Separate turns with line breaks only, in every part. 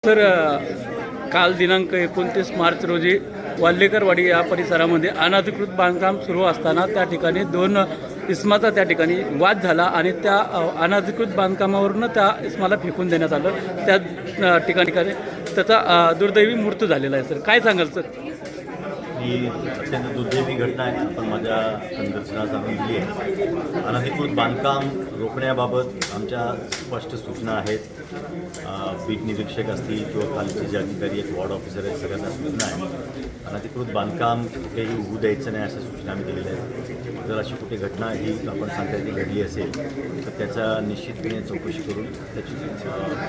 Sir काल दिनांक 29 मार्च रोजी वाल्हेकरवाडी या परिसरामध्ये अनधिकृत बांधकाम सुरू असताना त्या ठिकाणी दोन इस्माचा त्या ठिकाणी वाद झाला आणि त्या अनधिकृत बांधकामावरून त्या इस्माला फेकून देण्यात आलं. त्या ठिकाणी त्याचा दुर्दैवी मृत्यू झालेला आहे. सर काय सांगाल सर?
ही अत्यंत दुर्दैवी घटना आहे. आपण माझ्या निदर्शनास आणून दिली आहे. अनधिकृत बांधकाम रोखण्याबाबत आमच्या स्पष्ट सूचना आहेत. बीट निरीक्षक असतील किंवा खालीचे जे अधिकारी आहेत, वॉर्ड ऑफिसर आहेत, सगळ्यांना सूचना आहे. अनधिकृत बांधकाम कुठेही होऊ द्यायचं नाही अशा सूचना आम्ही दिलेल्या आहेत. जर अशी कुठे घटना ही आपण सांगता ती घडली असेल तर त्याचा निश्चितपणे चौकशी करून त्याची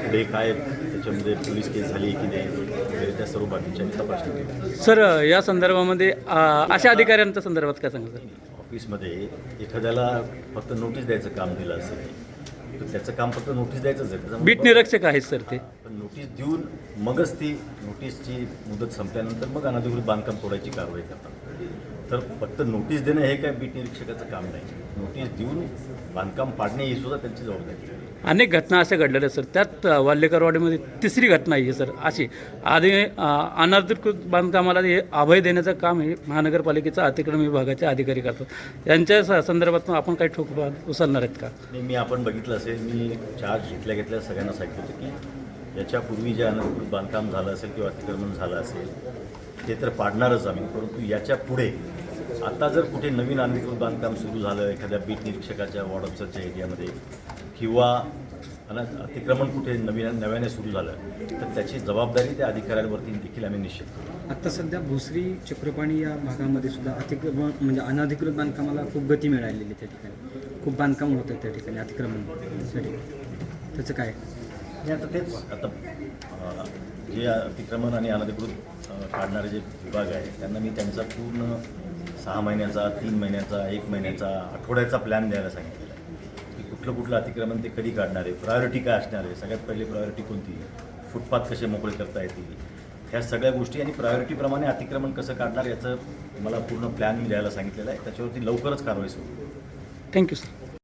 पुढे काय त्याच्यामध्ये पोलीस केस झाली की नाही वगैरे त्या सर्व बाबतींची आम्ही तपासणी केली.
सर या संदर्भामध्ये अशा अधिकाऱ्यांच्या संदर्भात काय सांगा सर?
ऑफिसमध्ये एखाद्याला फक्त नोटीस द्यायचं काम दिलं असेल तर त्याचं काम फक्त नोटीस द्यायचंच आहे.
बीट निरीक्षक आहेत सर ते.
पण नोटीस देऊन मगच ती नोटीसची मुदत संपल्यानंतर मग अनधिकृत बांधकाम तोडायची कारवाई करतात. तर फक्त नोटीस देणं हे काय बीट निरीक्षकाचं काम नाही. नोटीस देऊन बांधकाम पाडणे ही सुद्धा त्यांची जबाबदारी आहे.
अनेक घटना अशा घडलेल्या सर. त्यात वाल्हेकरवाडीमध्ये तिसरी घटना आहे सर अशी. आधी अनधिकृत बांधकामाला हे अभय देण्याचं काम हे महानगरपालिकेचा अतिक्रमण विभागाचे अधिकारी करतात. यांच्या संदर्भात आपण काही ठोक उचलणार आहेत का?
मी आपण बघितलं असेल, मी चार्ज घेतल्या सगळ्यांना सांगितलं होतं की याच्यापूर्वी जे अनधिकृत बांधकाम झालं असेल किंवा अतिक्रमण झालं असेल ते तर पाडणारच आम्ही. परंतु याच्या पुढे आता जर कुठे नवीन अनधिकृत बांधकाम सुरू झालं एखाद्या बीट निरीक्षकाच्या वॉर्ड ऑफिसरच्या एरियामध्ये किंवा अतिक्रमण कुठे नव्याने सुरू झालं तर त्याची जबाबदारी त्या अधिकाऱ्यांवरती देखील आम्ही निश्चित करू.
आता सध्या भोसरी चक्रपाणी या भागामध्ये सुद्धा अतिक्रमण म्हणजे अनधिकृत बांधकामाला खूप गती मिळालेली. त्या ठिकाणी खूप बांधकाम होतं त्या ठिकाणी अतिक्रमणासाठी. त्याचं काय?
आता तेच आता जे अतिक्रमण आणि अनधिकृत काढणारे जे विभाग आहे त्यांना मी त्यांचा पूर्ण 6 महिन्याचा, 3 महिन्याचा, 1 महिन्याचा, आठवड्याचा प्लॅन द्यायला सांगितलेला आहे की कुठलं अतिक्रमण ते कधी काढणार आहे, प्रायोरिटी काय असणार आहे, सगळ्यात पहिली प्रायोरिटी कोणती, फुटपाथ कसे मोकळे करता येतील, ह्या सगळ्या गोष्टी आणि प्रायोरिटीप्रमाणे अतिक्रमण कसं काढणार याचं मला पूर्ण प्लॅन मी द्यायला सांगितलेलं आहे. त्याच्यावरती लवकरच कारवाई सुरू.
Thank you sir.